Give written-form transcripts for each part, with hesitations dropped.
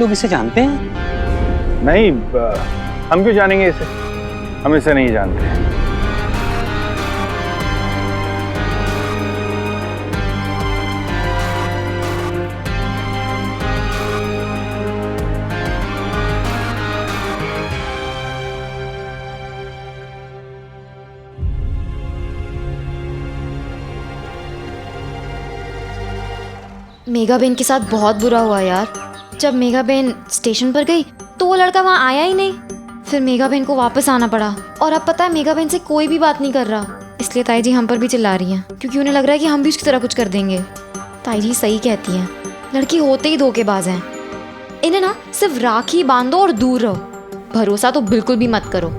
लोग इसे जानते हैं? नहीं, हम क्यों जानेंगे इसे? हम इसे नहीं जानते। मेघा बहन के साथ बहुत बुरा हुआ यार। जब मेघा बहन स्टेशन पर गई तो वो लड़का वहाँ आया ही नहीं। फिर मेघा बहन को वापस आना पड़ा और अब पता है मेघा बहन से कोई भी बात नहीं कर रहा। इसलिए ताई जी हम पर भी चिल्ला रही हैं क्योंकि उन्हें लग रहा है कि हम भी उसकी तरह कुछ कर देंगे। ताई जी सही कहती हैं, लड़की होते ही धोखेबाज हैं। इन्हें ना सिर्फ राखी बांधो और दूर रहो, भरोसा तो बिल्कुल भी मत करो।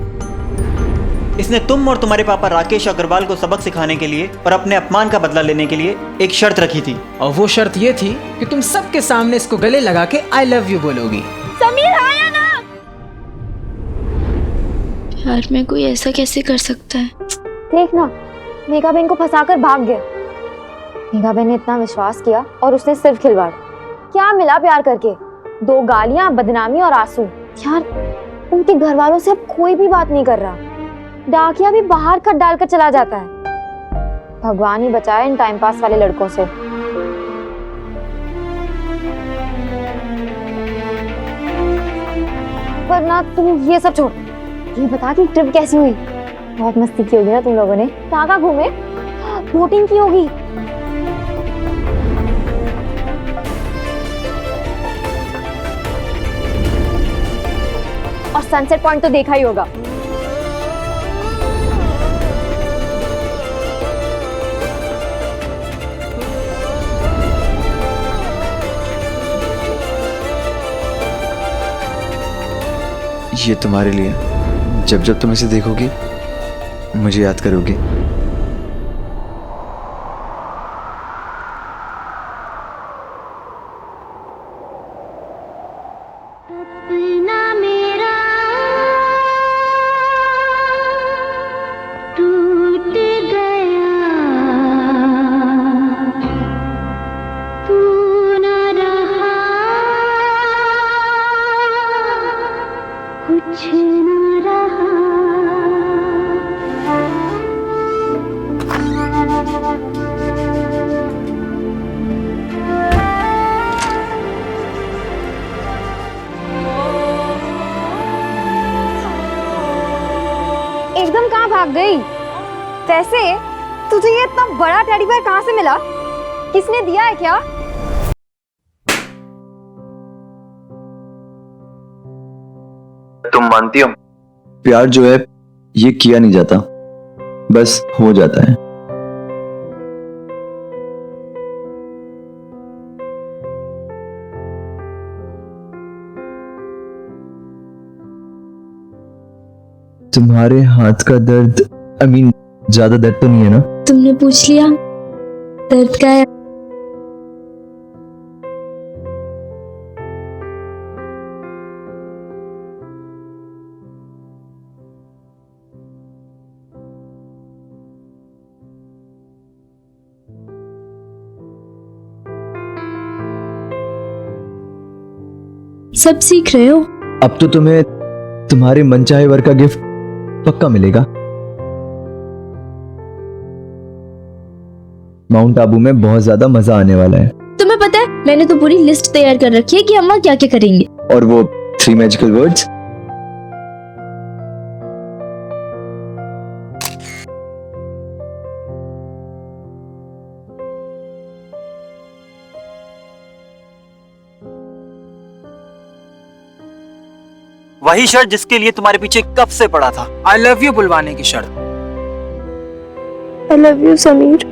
इसने तुम और तुम्हारे पापा राकेश अग्रवाल को सबक सिखाने के लिए और अपने अपमान का बदला लेने के लिए एक शर्त रखी थी। और वो शर्त ये थी कि तुम सबके सामने इसको गले लगा के आई लव यू बोलोगी। समीर आया ना। यार मैं कोई ऐसा कैसे कर सकता है? देख ना, मेघा बहन को फंसाकर भाग गया। मेघा बहन ने इतना विश्वास किया और उसने सिर्फ खिलवाड़। क्या मिला प्यार करके? 2 गालियां, बदनामी और आंसू। यार उनके घर वालों से अब कोई भी बात नहीं कर रहा। डाकिया भी बाहर खत डालकर चला जाता है। भगवान ही बचाए इन टाइम पास वाले लड़कों से। वरना तुम ये सब छोड़, ये बता कि ट्रिप कैसी हुई? बहुत मस्ती की होगी ना तुम लोगों ने? कहाँ घूमे? बोटिंग की होगी। और सनसेट पॉइंट तो देखा ही होगा। ये तुम्हारे लिए, जब जब तुम इसे देखोगी मुझे याद करोगी। एकदम कहाँ भाग गई? वैसे तुझे ये इतना बड़ा टेडी बेयर कहाँ से मिला? किसने दिया है क्या? तुम मानती हो प्यार जो है ये किया नहीं जाता, बस हो जाता है। तुम्हारे हाथ का दर्द, ज्यादा दर्द तो नहीं है ना? तुमने पूछ लिया दर्द का है। सब सीख रहे हो। अब तो तुम्हें तुम्हारे मनचाहे वर का गिफ्ट पक्का मिलेगा। माउंट आबू में बहुत ज्यादा मजा आने वाला है। तुम्हें पता है मैंने तो पूरी लिस्ट तैयार कर रखी है कि हम वहाँ क्या क्या करेंगे। और वो 3 मैजिकल वर्ड्स? वही शर्त जिसके लिए तुम्हारे पीछे कब से पड़ा था। आई लव यू बुलवाने की शर्त। I love you Sameer.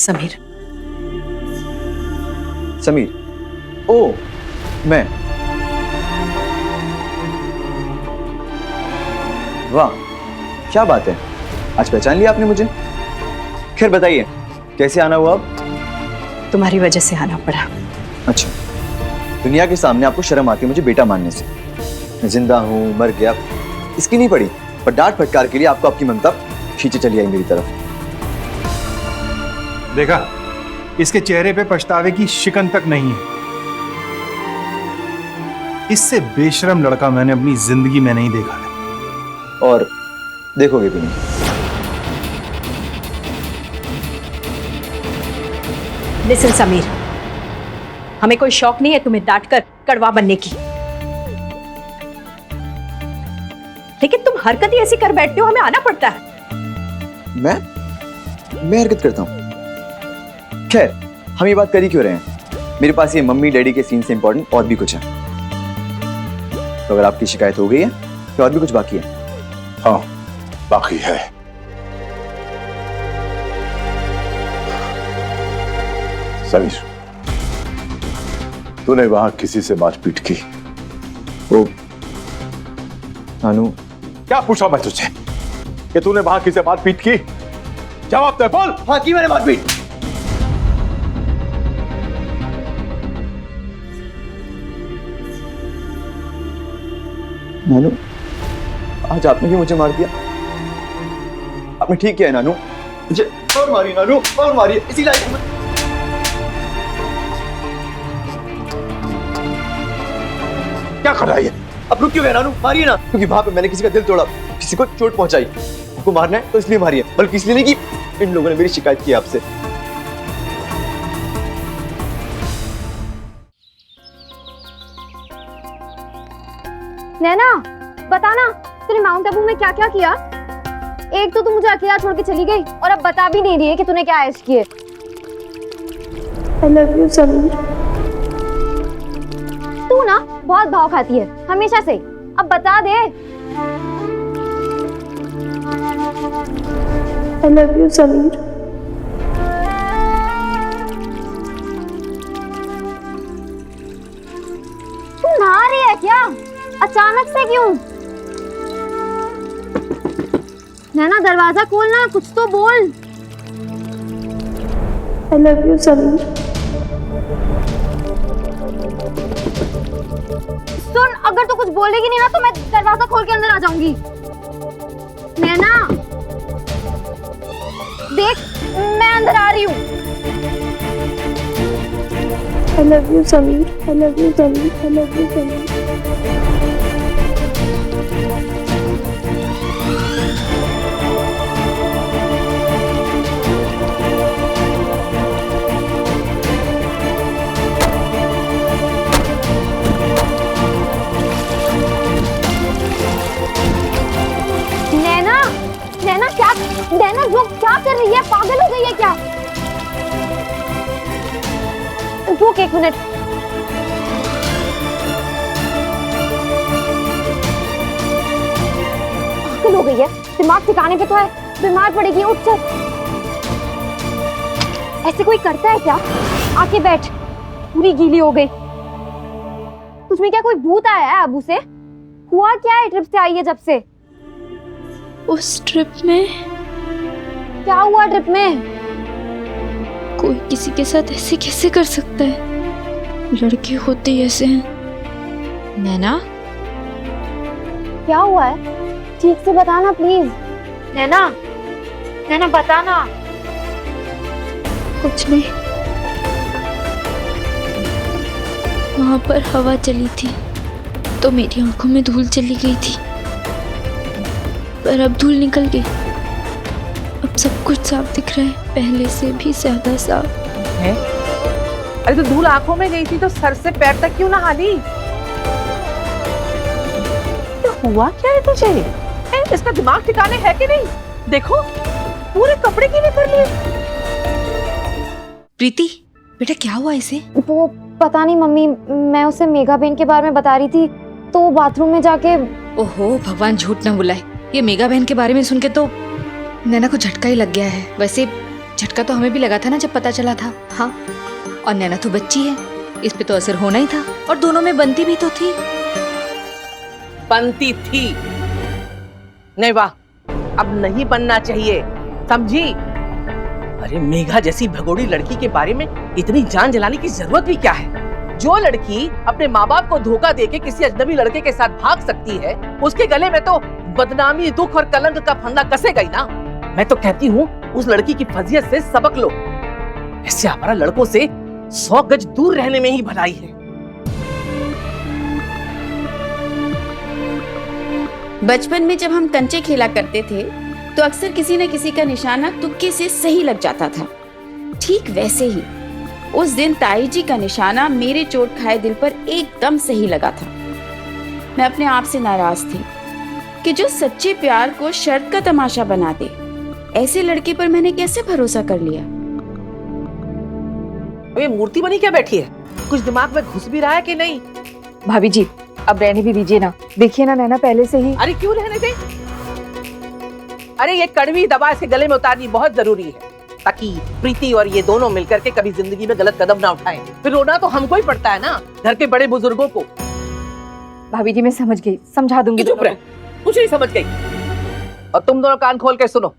Sameer. Sameer, ओ मैं। वाह, क्या बात है, आज पहचान लिया आपने मुझे। खैर बताइए, कैसे आना हुआ अब? तुम्हारी वजह से आना पड़ा। अच्छा, दुनिया के सामने आपको शर्म आती है मुझे बेटा मानने से। मैं जिंदा हूँ, मर गया, इसकी नहीं पड़ी, पर डांट फटकार के लिए आपको आपकी ममता खींचे चली आई मेरी तरफ। देखा, इसके चेहरे पे पछतावे की शिकन तक नहीं है। इससे बेशरम लड़का मैंने अपनी जिंदगी में नहीं देखा है। और देखोगे भी नहीं। लिसन समीर, हमें कोई शौक नहीं है तुम्हें डांटकर कड़वा बनने की, लेकिन तुम हरकत ही ऐसी कर बैठते हो, हमें आना पड़ता है। मैं हरकत करता हूँ? खैर, हम ये बात कर ही क्यों रहे हैं? मेरे पास ये मम्मी डैडी के सीन से इंपॉर्टेंट और भी कुछ है। तो अगर आपकी शिकायत हो गई है तो और भी कुछ बाकी है। हाँ, बाकी है। समीर, तूने वहां किसी से मारपीट की? वो नानू। क्या पूछा मैं तुझे कि तूने वहां किसी से मारपीट की? जवाब दे, बोल। हाँ, की मैंने मारपीट। नानू, आज आपने भी मुझे मार दिया। आपने ठीक किया है नानू, मुझे और मारिए नानू, और मारिए, इसी लायक में। क्या कर रहा है ये? अब रुक क्यों गए नानू? मारिए ना, क्योंकि वहां पे मैंने किसी का दिल तोड़ा, किसी को चोट पहुंचाई। आपको मारना है तो इसलिए मारिए, बल्कि इसलिए नहीं कि इन लोगों ने मेरी शिकायत की आपसे। नैना, बताना तूने माउंट आबू में क्या क्या किया? एक तो तू मुझे अकेला छोड़ के चली गई और अब बता भी नहीं रही है कि तूने क्या ऐश किए। I love you, Sameer. तू ना बहुत भाव खाती है हमेशा से, अब बता दे। I love you, Sameer. तू नहा रही है क्या? अचानक से क्यों? नैना, दरवाजा खोलना, कुछ तो बोल। I love you, Sameer. सुन, अगर तू कुछ बोलेगी नहीं ना तो मैं दरवाजा खोल के अंदर आ जाऊंगी। नैना देख, मैं अंदर आ रही हूँ। I love you, Sameer. I love you, Sameer. I love you, Sameer. नैना जो क्या कर रही है? पागल हो गई है क्या? रुक एक मिनट। पागल हो गई है? दिमाग ठिकाने पे तो है, बीमार पड़ेगी। उठ चल। ऐसे कोई करता है क्या? आके बैठ, पूरी गीली हो गई। तुझमें क्या कोई भूत आया है अबू से? हुआ क्या है ट्रिप से आई है जब से? उस ट्रिप में क्या हुआ? ट्रिप में कोई किसी के साथ ऐसे कैसे कर सकता है? लड़के होते ही ऐसे हैं। नैना, क्या हुआ है? ठीक से बताना प्लीज। नैना, नैना बताना। कुछ नहीं, वहां पर हवा चली थी तो मेरी आंखों में धूल चली गई थी, पर अब धूल निकल गई। अब सब कुछ साफ दिख रहा है, पहले से भी ज्यादा साफ है। अरे तो धूल आंखों में गई थी तो सर से पैर तक क्यों नहा ली? तो हुआ क्या है तुझे? इसका दिमाग ठिकाने है कि नहीं? देखो पूरे कपड़े गीले कर लिए। प्रीति बेटा, क्या हुआ इसे? वो पता नहीं मम्मी, मैं उसे मेघा बहन के बारे में बता रही थी तो वो बाथरूम में जाके। ओहो भगवान, झूठ ना बुलाए। ये मेघा बहन के बारे में सुन के तो नैना को झटका ही लग गया है। वैसे झटका तो हमें भी लगा था ना जब पता चला था। हाँ, और नैना तो बच्ची है, इस पे तो असर होना ही था, और दोनों में बनती भी तो थी। बनती थी नहीं, वाह, अब नहीं बनना चाहिए, समझी? अरे मेघा जैसी भगोड़ी लड़की के बारे में इतनी जान जलाने की जरूरत भी क्या है? जो लड़की अपने माँ बाप को धोखा देके किसी अजनबी लड़के के साथ भाग सकती है, उसके गले में तो बदनामी, दुख और कलंक का फंदा कसेगा ही ना। मैं तो कहती हूँ उस लड़की की फजीयत से सबक लो। इससे हमारा लड़कों से 100 गज दूर रहने में ही भलाई है। बचपन में जब हम कंचे खेला करते थे तो अक्सर किसी न किसी का निशाना तुक्के से सही लग जाता था। ठीक वैसे ही उस दिन ताई जी का निशाना मेरे चोट खाए दिल पर एकदम सही लगा था। मैं अपने आप से नाराज थी कि जो सच्चे प्यार को शर्त का तमाशा बना दे, ऐसे लड़के पर मैंने कैसे भरोसा कर लिया। ये मूर्ति बनी क्या बैठी है? कुछ दिमाग में घुस भी रहा है कि नहीं? भाभी जी अब रहने भी दीजिए ना, देखिए ना नैना पहले से ही। अरे क्यों रहने दे? अरे ये कड़वी दवा इसके गले में उतारनी बहुत जरूरी है, ताकि प्रीति और ये दोनों मिलकर के कभी जिंदगी में गलत कदम ना उठाएं। फिर रोना तो हमको ही पड़ता है ना, घर के बड़े बुजुर्गों को। भाभी जी मैं समझ गई, समझा दूंगी। चुप रह, कुछ नहीं समझ गई। और तुम दोनों कान खोल के सुनो,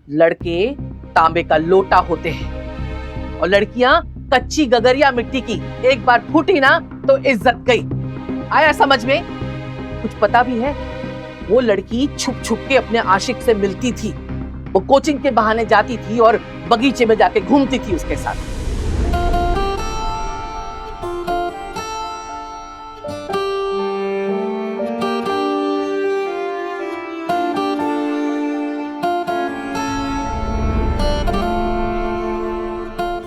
लड़के तांबे का लोटा होते हैं और लड़कियां कच्ची गगरिया मिट्टी की। एक बार फूटी ना तो इज्जत गई। आया समझ में? कुछ पता भी है? वो लड़की छुप छुप के अपने आशिक से मिलती थी, वो कोचिंग के बहाने जाती थी और बगीचे में जाके घूमती थी उसके साथ।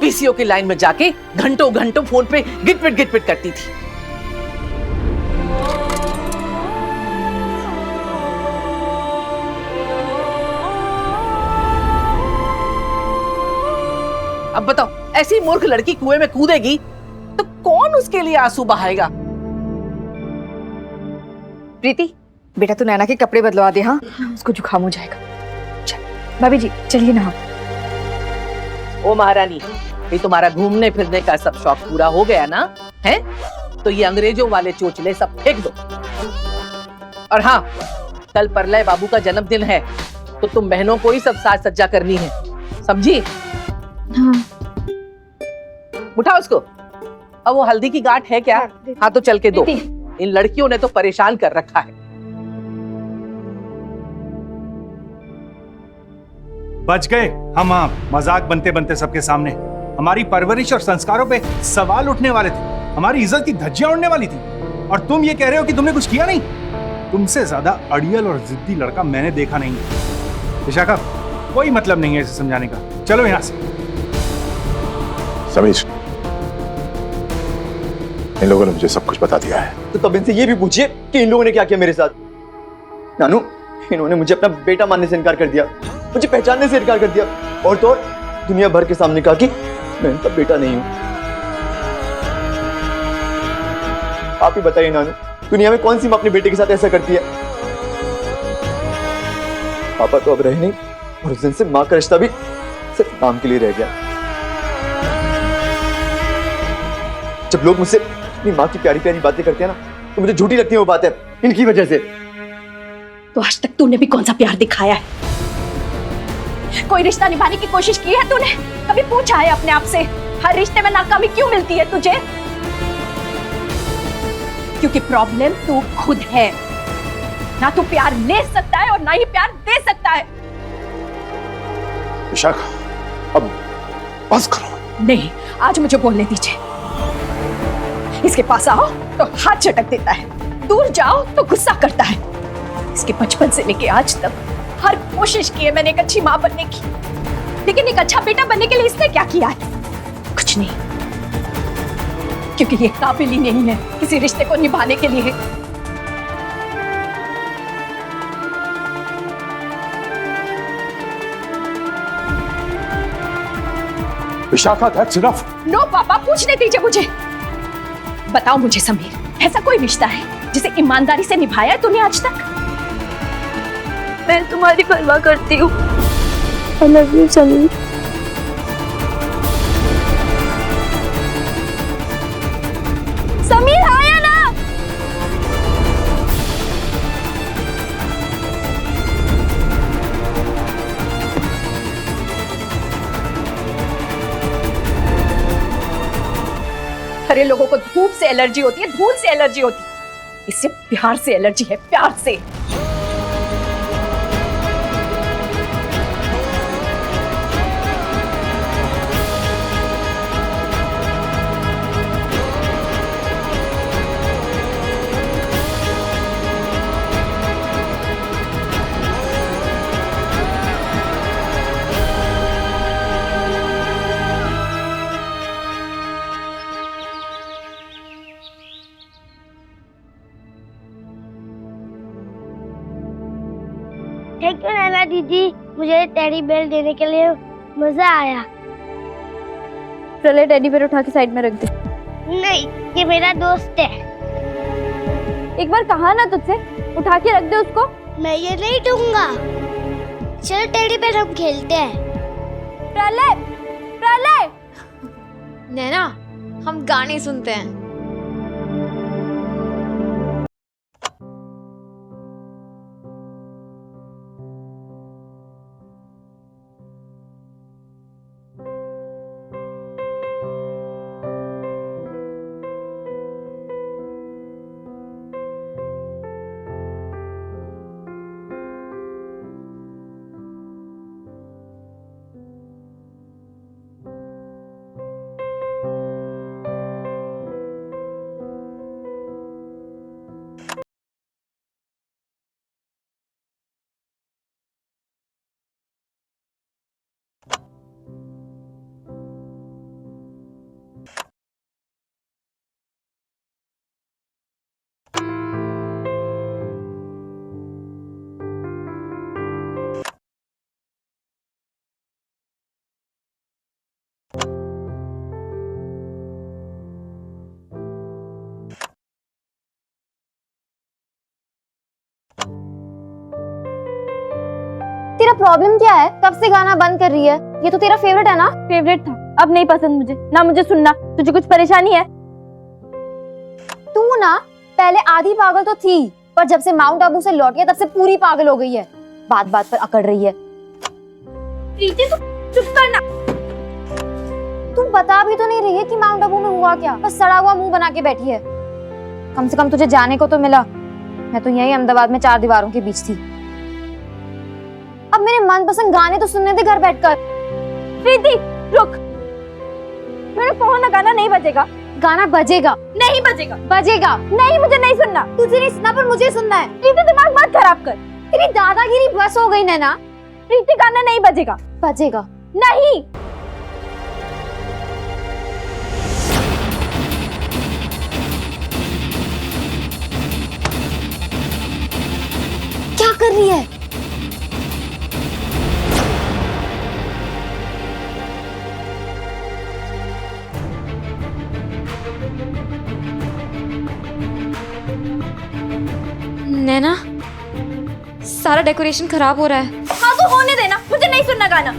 पीसीओ की लाइन में जाके घंटों घंटों फोन पे गिटपिट करती थी। अब बताओ, ऐसी मूर्ख लड़की कुएं में कूदेगी तो कौन उसके लिए आंसू बहाएगा? प्रीति बेटा तू नैना के कपड़े बदलवा दे, हाँ उसको जुकाम हो जाएगा। चल भाभी जी चलिए ना। ओ महारानी, ये तुम्हारा घूमने फिरने का सब शौक पूरा हो गया ना है? तो ये अंग्रेजों वाले चोचले सब फेंक दो। और हाँ, कल परलय बाबू का जन्मदिन है तो तुम बहनों को ही सब साज सज्जा करनी है, समझी? हाँ। उठा उसको। अब वो हल्दी की गांठ है क्या? हाँ तो चल के दो। इन लड़कियों ने तो परेशान कर रखा है। बच गए हम आप मजाक बनते बनते सबके सामने। हमारी परवरिश और संस्कारों पे सवाल उठने वाले थे, हमारी इज्जत की धज्जियां उड़ने वाली थी, और तुम ये कह रहे हो कि तुमने कुछ किया नहीं? तुमसे ज्यादा अड़ियल और जिद्दी लड़का मैंने देखा नहीं। विशाखा कोई मतलब नहीं है इसे समझाने का, चलो यहाँ से। समीर, इन लोगों ने मुझे सब कुछ बता दिया है। तो तब इनसे ये भी पूछिए कि इन लोगों ने क्या किया मेरे साथ। नानू, इन्होंने मुझे अपना बेटा मानने से इनकार कर दिया, मुझे पहचानने से इनकार कर दिया, और तो और दुनिया भर के सामने कहा कि मैं इनका बेटा नहीं हूं। आप ही बताइए नानू, दुनिया में कौन सी मां अपने बेटे के साथ ऐसा करती है? पापा तो अब रहे नहीं, और उस दिन से मां का रिश्ता भी सिर्फ नाम के लिए रह गया। जब लोग मुझसे अपनी मां की प्यारी प्यारी बातें करते हैं ना, तो मुझे झूठी लगती है वो बातें, इनकी वजह से। तो आज तक तूने भी कौन सा प्यार दिखाया है? कोई रिश्ता निभाने की कोशिश की है तूने? कभी पूछा है अपने आप से हर रिश्ते में नाकामी क्यों मिलती है तुझे? क्योंकि प्रॉब्लम तू खुद है। ना तू प्यार ले सकता है और ना ही प्यार दे सकता है। विशाखा, अब बस करो। नहीं, आज मुझे बोलने दीजिए। इसके पास आओ तो हाथ झटक देता है, दूर जाओ तो गुस्सा करता है। इसके बचपन से लेके आज तक हर कोशिश की है मैंने एक अच्छी मां बनने की, लेकिन एक अच्छा बेटा बनने के लिए इसने क्या किया है? कुछ नहीं, क्योंकि ये काबिल ही नहीं है किसी रिश्ते को निभाने के लिए। Vishakha, that's enough। नो पापा, पूछने दीजिए मुझे। बताओ मुझे समीर, ऐसा कोई रिश्ता है जिसे ईमानदारी से निभाया है तूने आज तक? मैं तुम्हारी परवाह करती हूँ। I love you Sameer. सारे लोगों को धूप से एलर्जी होती है, धूल से एलर्जी होती है। इससे प्यार से एलर्जी है, प्यार से। थैंक यू नैना दीदी, मुझे टेडी बेयर देने के लिए मजा आया। चले टेडी बेयर उठा के साइड में रख दे। नहीं, ये मेरा दोस्त है। एक बार कहा ना तुझसे, उठा के रख दे उसको। मैं ये नहीं दूंगा। चल टेडी बेयर हम खेलते हैं। प्रलय, प्रलय। नैना, हम गाने सुनते हैं। तेरा प्रॉब्लम क्या है? कब से गाना बंद कर रही है? ये तो तेरा फेवरेट है ना? फेवरेट था, अब नहीं पसंद मुझे। ना मुझे सुनना। तुझे कुछ परेशानी है? तू ना पहले आधी पागल तो थी, पर जब से माउंट आबू से लौटी है तब से पूरी पागल हो गई है। बात बात पर अकड़ रही है। प्रीति तू चुप करना। तू बता भी तो नहीं रही है कि माउंट आबू में हुआ क्या, बस सड़ा हुआ मुंह बना के बैठी है। कम से कम तुझे जाने को तो मिला। मैं तो यही अहमदाबाद में 4 दीवारों के बीच थी। अब मेरे मनपसंद गाने तो सुनने दे घर बैठकर। प्रीति रुक, मेरे फोन में गाना नहीं बजेगा। गाना बजेगा। नहीं बजेगा। बजेगा। नहीं, मुझे नहीं सुनना। तुझे नहीं सुनना पर मुझे सुनना है। प्रीति दिमाग मत खराब कर। तेरी दादागिरी बस हो गई नैना। प्रीति गाना नहीं बजेगा। बजेगा। नहीं। क्या कर रही है? नैना, सारा डेकोरेशन खराब हो रहा है। हाँ तो होने देना, मुझे नहीं सुनना गाना।